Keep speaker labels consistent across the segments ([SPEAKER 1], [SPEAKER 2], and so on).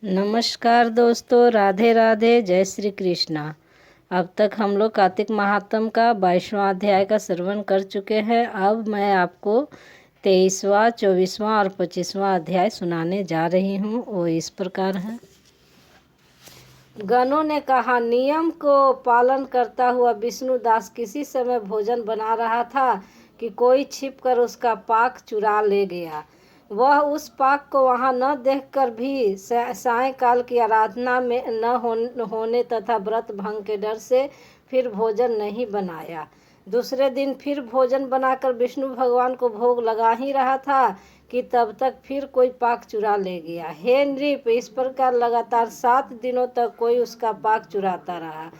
[SPEAKER 1] नमस्कार दोस्तों, राधे राधे, जय श्री कृष्णा। अब तक हम लोग कार्तिक महात्म का 22वां अध्याय का श्रवण कर चुके हैं। अब मैं आपको 23वां, 24वां और 25वां अध्याय सुनाने जा रही हूँ। वो इस प्रकार है। गणों ने कहा, नियम को पालन करता हुआ विष्णुदास किसी समय भोजन बना रहा था कि कोई छिपकर उसका पाक चुरा ले गया। वह उस पाक को वहां न देखकर भी सायंकाल की आराधना में न होने तथा व्रत भंग के डर से फिर भोजन नहीं बनाया। दूसरे दिन फिर भोजन बनाकर विष्णु भगवान को भोग लगा ही रहा था कि तब तक फिर कोई पाक चुरा ले गया। हे नृप, इस प्रकार लगातार 7 दिनों तक कोई उसका पाक चुराता रहा।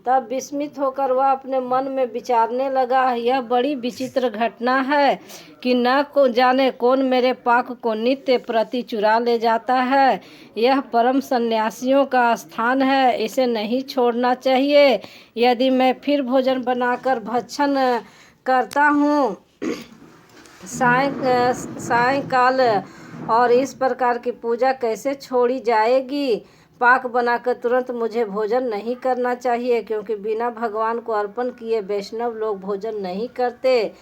[SPEAKER 1] तब विस्मित होकर वह अपने मन में विचारने लगा, यह बड़ी विचित्र घटना है कि न को जाने कौन मेरे पाक को नित्य प्रति चुरा ले जाता है। यह परम सन्यासियों का स्थान है, इसे नहीं छोड़ना चाहिए। यदि मैं फिर भोजन बनाकर भक्षण करता हूँ सायंकाल और इस प्रकार की पूजा कैसे छोड़ी जाएगी। पाक बनाकर तुरंत मुझे भोजन नहीं करना चाहिए, क्योंकि बिना भगवान को अर्पण किए वैष्णव लोग भोजन नहीं करते।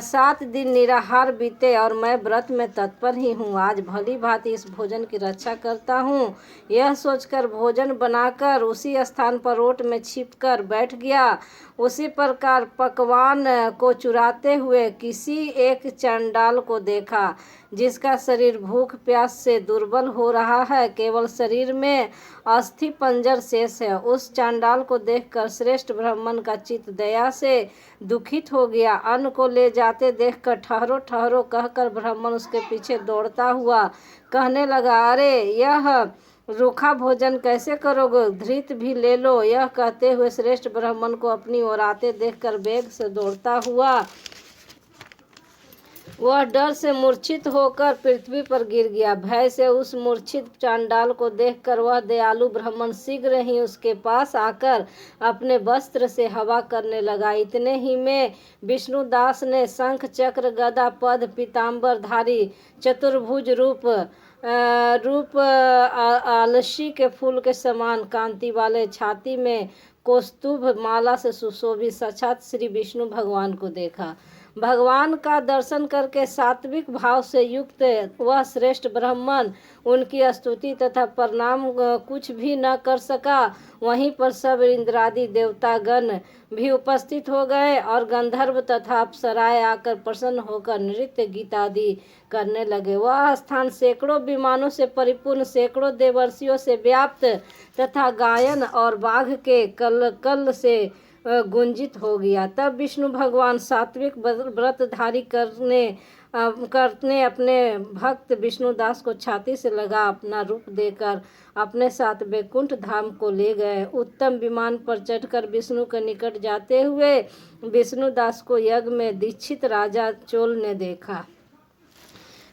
[SPEAKER 1] 7 दिन निराहार बीते और मैं व्रत में तत्पर ही हूँ। आज भली भांति इस भोजन की रक्षा करता हूँ। यह सोचकर भोजन बनाकर उसी स्थान पर ओट में छिपकर बैठ गया। उसी प्रकार पकवान को चुराते हुए किसी एक चंडाल को देखा, जिसका शरीर भूख प्यास से दुर्बल हो रहा है, केवल शरीर में अस्थि पंजर शेष है। उस चंडाल को देखकर श्रेष्ठ ब्राह्मण का चित्त दया से दुखित हो गया। अन्न को ले जाते देखकर ठहरो ठहरो कहकर ब्राह्मण उसके पीछे दौड़ता हुआ कहने लगा, अरे यह रूखा भोजन कैसे करोगे, धृत भी ले लो। यह कहते हुए श्रेष्ठ ब्राह्मण को अपनी ओर आते देखकर वेग से दौड़ता हुआ वह डर से मूर्छित होकर पृथ्वी पर गिर गया। भय से उस मूर्छित चांडाल को देखकर वह दयालु ब्राह्मण शीघ्र ही उसके पास आकर अपने वस्त्र से हवा करने लगा। इतने ही में विष्णुदास ने शंख चक्र गदा पद पीताम्बर धारी चतुर्भुज रूप आलसी के फूल के समान कांति वाले छाती में कौस्तुभ माला से सुशोभित साक्षात श्री विष्णु भगवान को देखा। भगवान का दर्शन करके सात्विक भाव से युक्त वह श्रेष्ठ ब्राह्मण उनकी स्तुति तथा प्रणाम कुछ भी न कर सका। वहीं पर सब इंद्रादि देवतागण भी उपस्थित हो गए और गंधर्व तथा अप्सराएं आकर प्रसन्न होकर नृत्य गीत आदि करने लगे। वह स्थान सैकड़ों विमानों से परिपूर्ण, सैकड़ों देवर्षियों से व्याप्त तथा गायन और बाघ के कल से गुंजित हो गया। तब विष्णु भगवान सात्विक व्रतधारी करने अपने भक्त विष्णुदास को छाती से लगा अपना रूप देकर अपने साथ वैकुंठ धाम को ले गए। उत्तम विमान पर चढ़कर विष्णु के निकट जाते हुए विष्णुदास को यज्ञ में दीक्षित राजा चोल ने देखा।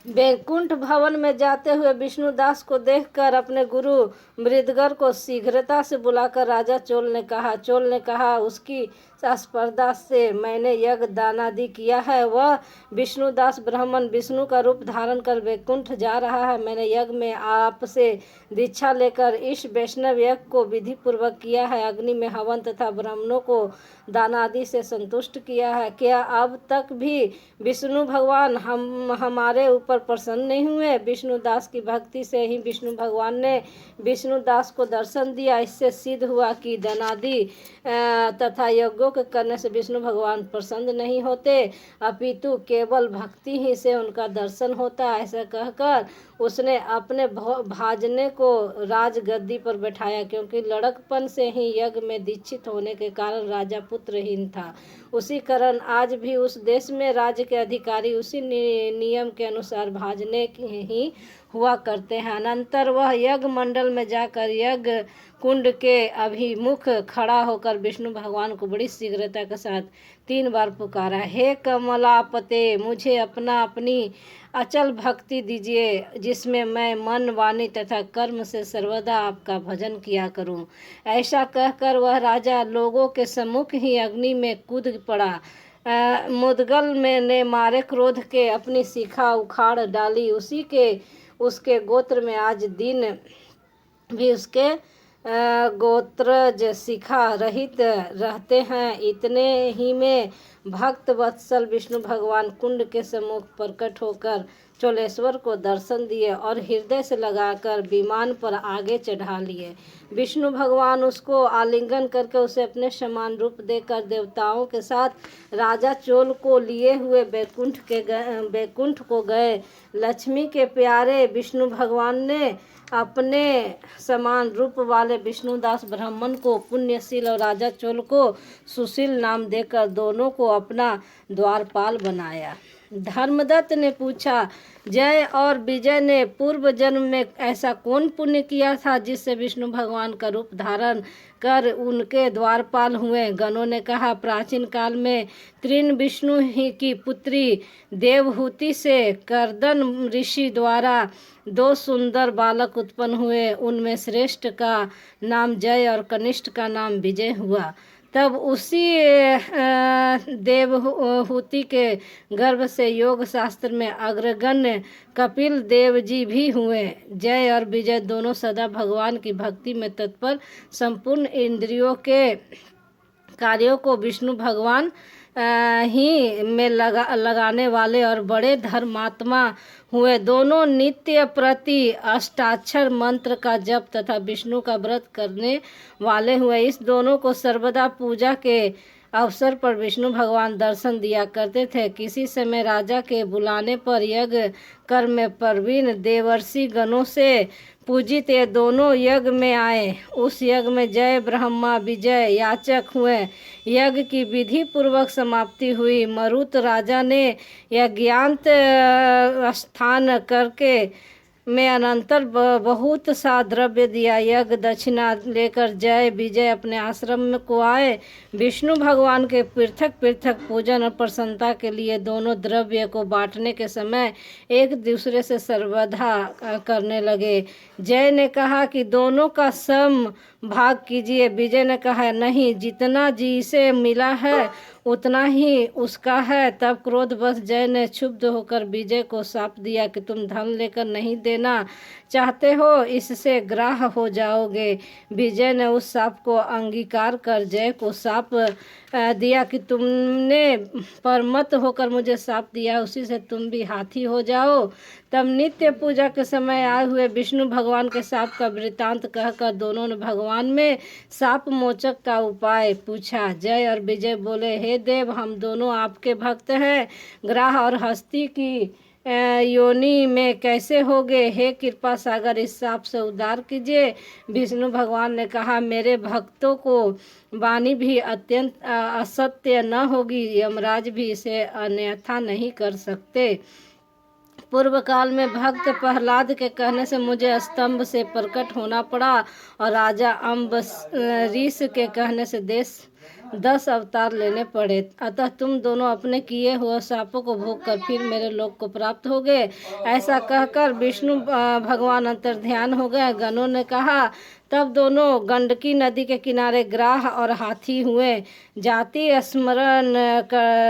[SPEAKER 1] वैकुंठ भवन में जाते हुए विष्णुदास को देखकर अपने गुरु मृदगर को शीघ्रता से बुलाकर राजा चोल ने कहा, उसकी स्पर्धा से मैंने यज्ञ दानादि किया है। वह विष्णुदास ब्राह्मण विष्णु का रूप धारण कर वैकुंठ जा रहा है। मैंने यज्ञ में आपसे दीक्षा लेकर इस वैष्णव यज्ञ को विधि पूर्वक किया है। अग्नि में हवन तथा ब्राह्मणों को दानादि से संतुष्ट किया है। क्या अब तक भी विष्णु भगवान हमारे ऊपर प्रसन्न नहीं हुए। विष्णुदास की भक्ति से ही विष्णु भगवान ने विष्णुदास को दर्शन दिया। इससे सिद्ध हुआ कि दानादि तथा यज्ञों के करने से विष्णु भगवान प्रसन्न नहीं होते, अपितु केवल भक्ति ही से उनका दर्शन होता है। ऐसा कहकर उसने अपने भाजने को राजगद्दी पर बैठाया, क्योंकि लड़कपन से ही यज्ञ में दीक्षित होने के कारण राजा पुत्रहीन था। उसी कारण आज भी उस देश में राज्य के अधिकारी उसी नियम के अनुसार भाजने ही हुआ करते हैं। अनंतर वह यज्ञ मंडल में जाकर यज्ञ कुंड के अभिमुख खड़ा होकर विष्णु भगवान को बड़ी शीघ्रता के साथ 3 बार पुकारा, हे कमलापते, मुझे अपनी अचल भक्ति दीजिए, जिसमें मैं मन वाणी तथा कर्म से सर्वदा आपका भजन किया करूं। ऐसा कहकर वह राजा लोगों के सम्मुख ही अग्नि में कूद पड़ा। मुदगल में ने मारे क्रोध के अपनी शिखा उखाड़ डाली। उसके गोत्र में आज दिन भी उसके गोत्रज शिखा रहित रहते हैं। इतने ही में भक्त वत्सल विष्णु भगवान कुंड के सम्मुख प्रकट होकर चोलेश्वर को दर्शन दिए और हृदय से लगाकर विमान पर आगे चढ़ा लिए। विष्णु भगवान उसको आलिंगन करके उसे अपने समान रूप देकर देवताओं के साथ राजा चोल को लिए हुए बैकुंठ को गए। लक्ष्मी के प्यारे विष्णु भगवान ने अपने समान रूप वाले विष्णुदास ब्राह्मण को पुण्यशील और राजा चोल को सुशील नाम देकर दोनों को अपना द्वारपाल बनाया। धर्मदत्त ने पूछा, जय और विजय ने पूर्व जन्म में ऐसा कौन पुण्य किया था जिससे विष्णु भगवान का रूप धारण कर उनके द्वारपाल हुए? गणों ने कहा, प्राचीन काल में तृण विष्णु ही की पुत्री देवहूति से कर्दन ऋषि द्वारा 2 सुंदर बालक उत्पन्न हुए। उनमें श्रेष्ठ का नाम जय और कनिष्ठ का नाम विजय हुआ। तब उसी देवहूति के गर्भ से योग शास्त्र में अग्रगण्य कपिल देव जी भी हुए। जय और विजय दोनों सदा भगवान की भक्ति में तत्पर, संपूर्ण इंद्रियों के कार्यों को विष्णु भगवान ही में लगाने वाले और बड़े धर्मात्मा हुए। दोनों नित्य प्रति अष्टाक्षर मंत्र का जप तथा विष्णु का व्रत करने वाले हुए। इस दोनों को सर्वदा पूजा के अवसर पर विष्णु भगवान दर्शन दिया करते थे। किसी समय राजा के बुलाने पर यज्ञ कर्म में प्रवीण देवर्षि गणों से पूजित ये दोनों यज्ञ में आए। उस यज्ञ में जय ब्रह्मा विजय याचक हुए। यज्ञ की विधि पूर्वक समाप्ति हुई। मरुत राजा ने यज्ञांत स्थान करके में अनंतर बहुत सा द्रव्य दिया। यज्ञ दक्षिणा लेकर जय विजय अपने आश्रम को आए। विष्णु भगवान के पृथक पृथक पूजन और प्रसन्नता के लिए दोनों द्रव्य को बांटने के समय एक दूसरे से सर्वधा करने लगे। जय ने कहा कि दोनों का सम भाग कीजिए। विजय ने कहा, नहीं, जितना जी से मिला है उतना ही उसका है। तब क्रोधवश जय ने क्षुब्ध होकर विजय को शाप दिया कि तुम धन लेकर नहीं देना चाहते हो, इससे ग्राह हो जाओगे। विजय ने उस शाप को अंगीकार कर जय को शाप दिया कि तुमने परमत होकर मुझे शाप दिया, उसी से तुम भी हाथी हो जाओ। तब नित्य पूजा के समय आए हुए विष्णु भगवान के शाप का वृत्तांत कहकर दोनों ने भगवान में शाप मोचक का उपाय पूछा। जय और विजय बोले, हे देव, हम दोनों आपके भक्त हैं। ग्राह और हस्ती की योनि में कैसे होगे? हे कृपा सागर, इस शाप से उद्धार कीजिए। विष्णु भगवान ने कहा, मेरे भक्तों को वाणी भी अत्यंत असत्य न होगी। यमराज भी इसे अन्यथा नहीं कर सकते। पूर्व काल में भक्त प्रहलाद के कहने से मुझे स्तंभ से प्रकट होना पड़ा और राजा अम्बरीश के कहने से 10 अवतार लेने पड़े। अतः तुम दोनों अपने किए हुए शापों को भोग कर फिर मेरे लोक को प्राप्त हो गए। ऐसा कहकर विष्णु भगवान अंतर्ध्यान हो गए। गणों ने कहा, तब दोनों गंडकी नदी के किनारे ग्राह और हाथी हुए। जाति स्मरण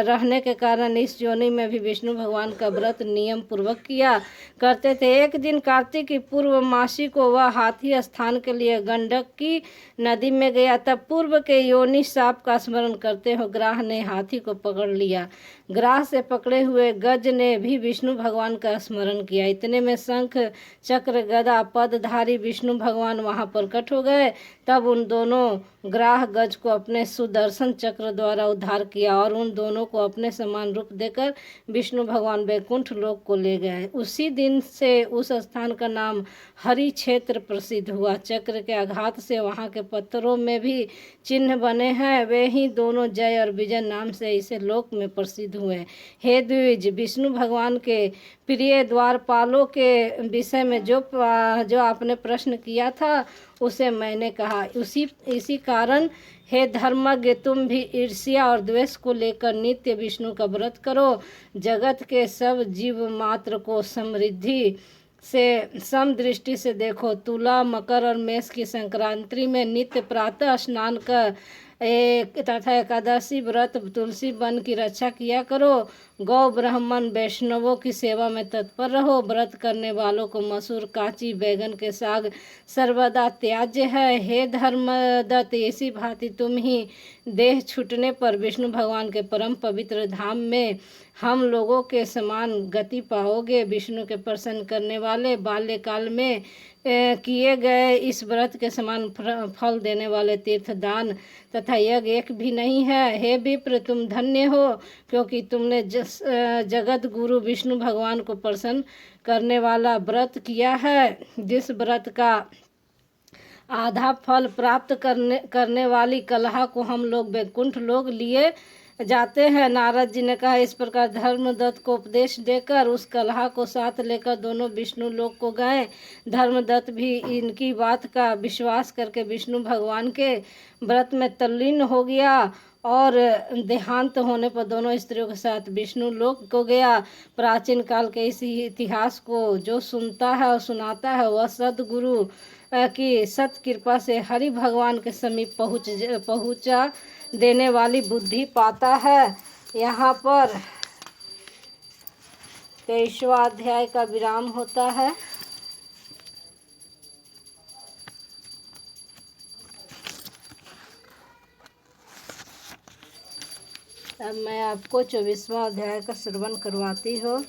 [SPEAKER 1] रहने के कारण इस योनि में भी विष्णु भगवान का व्रत नियम पूर्वक किया करते थे। एक दिन कार्तिक की पूर्वमासी को वह हाथी स्थान के लिए गंडकी नदी में गया। तब पूर्व के योनि शाप का स्मरण करते हुए ग्राह ने हाथी को पकड़ लिया। ग्राह से पकड़े हुए गज ने भी विष्णु भगवान का स्मरण किया। इतने में शंख चक्र गदा पदधारी विष्णु भगवान वहां प्रकट हो गए। तब उन दोनों ग्राह गज को अपने सुदर्शन चक्र द्वारा उद्धार किया और उन दोनों को अपने समान रूप देकर विष्णु भगवान वैकुंठ लोक को ले गए। उसी दिन से उस स्थान का नाम हरि क्षेत्र प्रसिद्ध हुआ। चक्र के आघात से वहां के पत्थरों में भी चिन्ह बने हैं। वे ही दोनों जय और विजय नाम से इसे लोक में प्रसिद्ध हुए। हे द्विज, विष्णु भगवान के प्रिय द्वारपालों के विषय में जो आपने प्रश्न किया था उसे मैंने कहा। इसी कारण हे धर्मज्ञ, तुम भी ईर्ष्या और द्वेष को लेकर नित्य विष्णु का व्रत करो। जगत के सब जीव मात्र को समृद्धि से समदृष्टि से देखो। तुला, मकर और मेष की संक्रांति में नित्य प्रातः स्नान कर तथा एकादशी व्रत तुलसी वन की रक्षा किया करो। गौ ब्राह्मण वैष्णवों की सेवा में तत्पर रहो। व्रत करने वालों को मसूर, काची, बैगन के साग सर्वदा त्याज्य है। हे धर्मदत्त, इसी भांति तुम ही देह छूटने पर विष्णु भगवान के परम पवित्र धाम में हम लोगों के समान गति पाओगे। विष्णु के प्रसन्न करने वाले बाल्यकाल में किए गए इस व्रत के समान फल देने वाले तीर्थदान तथा यज्ञ एक भी नहीं है। हे विप्र, तुम धन्य हो, क्योंकि तुमने जगत गुरु विष्णु भगवान को प्रसन्न करने वाला व्रत किया है। जिस व्रत का आधा फल प्राप्त करने वाली कलहा को हम लोग वैकुंठ लोग लिए जाते हैं। नारद जी ने कहा, इस प्रकार धर्मदत्त को उपदेश देकर उस कलहा को साथ लेकर दोनों विष्णु लोक को गए। धर्मदत्त भी इनकी बात का विश्वास करके विष्णु भगवान के व्रत में तल्लीन हो गया और देहांत होने पर दोनों स्त्रियों के साथ विष्णु लोक को गया। प्राचीन काल के इस इतिहास को जो सुनता है और सुनाता है वह सद्गुरु की सत कृपा से हरि भगवान के समीप पहुँचा देने वाली बुद्धि पाता है। यहाँ पर 23वां अध्याय का विराम होता है। अब मैं आपको 24वां अध्याय का श्रवण करवाती हूँ।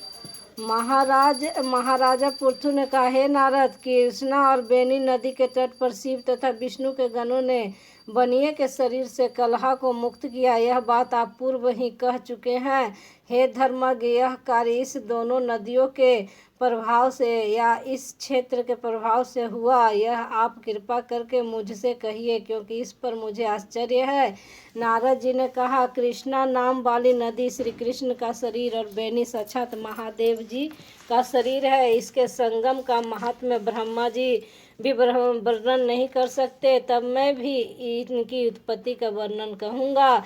[SPEAKER 1] महाराजा पृथु ने कहा, हे नारद, कृष्णा और बेनी नदी के तट पर शिव तथा विष्णु के गणों ने बनिए के शरीर से कलहा को मुक्त किया। यह बात आप पूर्व ही कह चुके हैं। हे धर्मज्ञ, यह कार्य इस दोनों नदियों के प्रभाव से या इस क्षेत्र के प्रभाव से हुआ, यह आप कृपा करके मुझसे कहिए, क्योंकि इस पर मुझे आश्चर्य है। नारद जी ने कहा, कृष्णा नाम वाली नदी श्री कृष्ण का शरीर और बेनी साक्षात महादेव जी का शरीर है। इसके संगम का महात्म्य ब्रह्मा जी भी वर्णन नहीं कर सकते, तब मैं भी इनकी उत्पत्ति का वर्णन कहूँगा।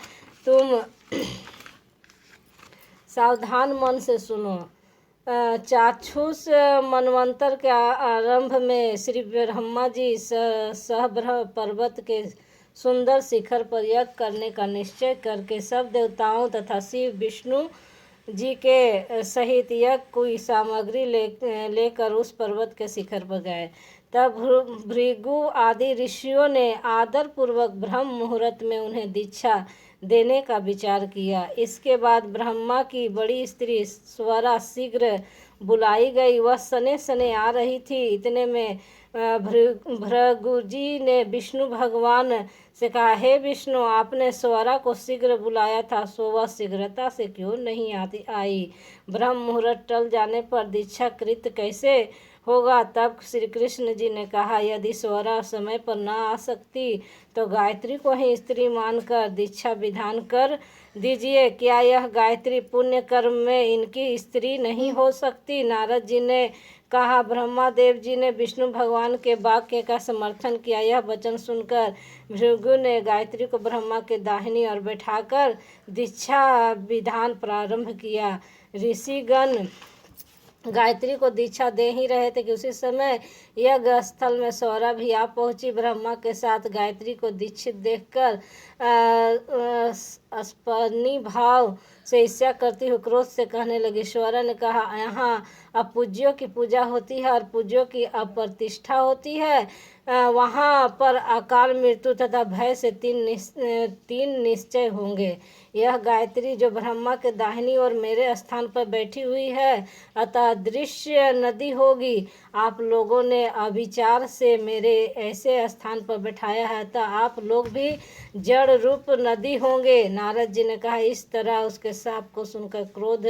[SPEAKER 1] तुम सावधान मन से सुनो। चाक्षुष मनवंतर के आरंभ में श्री ब्रह्मा जी सहब्रह पर्वत के सुंदर शिखर पर यज्ञ करने का निश्चय करके सब देवताओं तथा शिव विष्णु जी के सहित यज्ञ की सामग्री लेकर उस पर्वत के शिखर पर गए। तब भृगु आदि ऋषियों ने आदर पूर्वक ब्रह्म मुहूर्त में उन्हें दीक्षा देने का विचार किया। इसके बाद ब्रह्मा की बड़ी स्त्री स्वरा शीघ्र बुलाई गई। वह सने सने आ रही थी। इतने में भृगु जी ने विष्णु भगवान से कहा, हे विष्णु, आपने स्वरा को शीघ्र बुलाया था, सो वह शीघ्रता से क्यों नहीं आई? ब्रह्म मुहूर्त टल जाने पर दीक्षा कृत कैसे होगा? तब श्री कृष्ण जी ने कहा, यदि स्वरा समय पर न आ सकती तो गायत्री को ही स्त्री मानकर दीक्षा विधान कर दीजिए। क्या यह गायत्री पुण्य कर्म में इनकी स्त्री नहीं हो सकती? नारद जी ने कहा, ब्रह्मा देव जी ने विष्णु भगवान के वाक्य का समर्थन किया। यह वचन सुनकर भृगु ने गायत्री को ब्रह्मा के दाहिनी ओर बैठाकर दीक्षा विधान प्रारंभ किया। ऋषिगण गायत्री को दीक्षा दे ही रहे थे कि उसी समय यज्ञ स्थल में स्वरा भी आ पहुंची। ब्रह्मा के साथ गायत्री को दीक्षित देखकर अस्पनी भाव से ईर्ष्या करती हुई क्रोध से कहने लगी। स्वरा ने कहा, यहाँ अपूज्यों की पूजा होती है और पूज्यों की अप्रतिष्ठा होती है। वहाँ पर अकाल मृत्यु तथा भय से तीन निश्चय होंगे। यह गायत्री जो ब्रह्मा के दाहिनी ओर मेरे स्थान पर बैठी हुई है, अतः दृश्य नदी होगी। आप लोगों ने अविचार से मेरे ऐसे स्थान पर बैठाया है, अतः आप लोग भी जड़ रूप नदी होंगे। नारद जी ने कहा, इस तरह उसके शाप को सुनकर क्रोध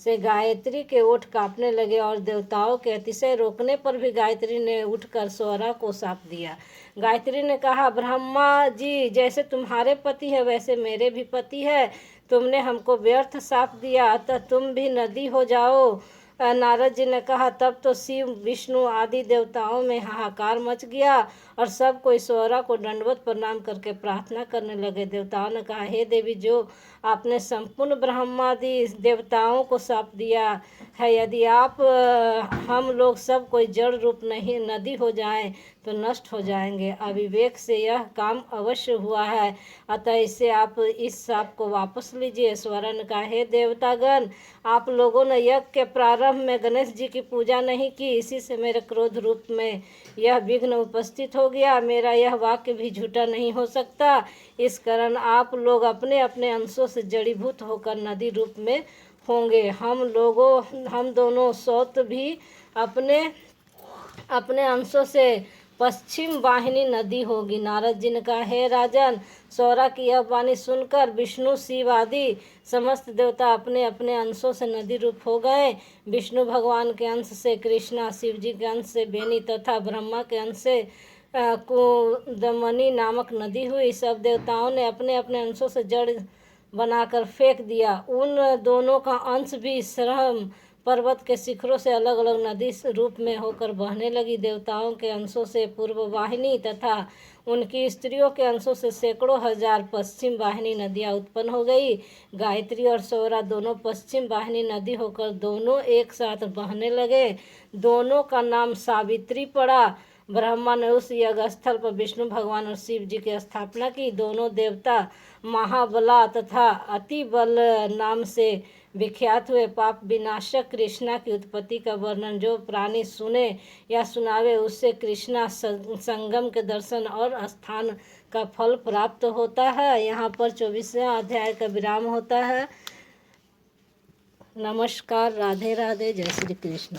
[SPEAKER 1] से गायत्री के ओठ कांपने लगे और देवताओं के अतिशय रोकने पर भी गायत्री ने उठकर स्वरा को शाप दिया। गायत्री ने कहा, ब्रह्मा जी, जैसे तुम्हारे पति है वैसे मेरे भी पति है। तुमने हमको व्यर्थ शाप दिया, अतः तुम भी नदी हो जाओ। नारद जी ने कहा। तब तो शिव विष्णु आदि देवताओं में हाहाकार मच गया और सब कोई स्वरा को दंडवत प्रणाम करके प्रार्थना करने लगे। देवताओं ने कहा, हे देवी, जो आपने संपूर्ण ब्रह्मादि देवताओं को शाप दिया है, यदि आप हम लोग सब कोई जड़ रूप नहीं नदी हो जाएं तो नष्ट हो जाएंगे। अविवेक से यह काम अवश्य हुआ है, अतः इससे आप इस शाप को वापस लीजिए। स्वरा ने कहा, हे देवतागण, आप लोगों ने यज्ञ के प्रारंभ में गणेश जी की पूजा नहीं की, इसी से मेरे क्रोध रूप में यह विघ्न उपस्थित हो गया। मेरा यह वाक्य भी झूठा नहीं हो सकता। इस कारण आप लोग अपने अपने अंशों से जड़ीभूत होकर नदी रूप में होंगे। हम दोनों सौत भी अपने अपने अंशों से पश्चिम वाहिनी नदी होगी। नारद जी ने कहा, हे राजन, सौरा की यह वाणी सुनकर विष्णु शिव आदि समस्त देवता अपने अपने अंशों से नदी रूप हो गए। विष्णु भगवान के अंश से कृष्णा, शिव जी के अंश से बेनी तथा ब्रह्मा के अंश से कुदमनी नामक नदी हुई। सब देवताओं ने अपने अपने अंशों से जड़ बनाकर फेंक दिया। उन दोनों का अंश भी श्रम पर्वत के शिखरों से अलग अलग नदी रूप में होकर बहने लगी। देवताओं के अंशों से पूर्व वाहिनी तथा उनकी स्त्रियों के अंशों से सैकड़ों हजार पश्चिम वाहिनी नदियाँ उत्पन्न हो गई। गायत्री और सौरा दोनों पश्चिम वाहिनी नदी होकर दोनों एक साथ बहने लगे। दोनों का नाम सावित्री पड़ा। ब्रह्मा ने उस यज्ञ स्थल पर विष्णु भगवान और शिव जी की स्थापना की। दोनों देवता महाबला तथा अति बल नाम से विख्यात हुए। पाप विनाशक कृष्णा की उत्पत्ति का वर्णन जो प्राणी सुने या सुनावे, उससे कृष्णा संगम के दर्शन और स्थान का फल प्राप्त होता है। यहाँ पर 24वें अध्याय का विराम होता है। नमस्कार, राधे राधे, जय श्री कृष्ण।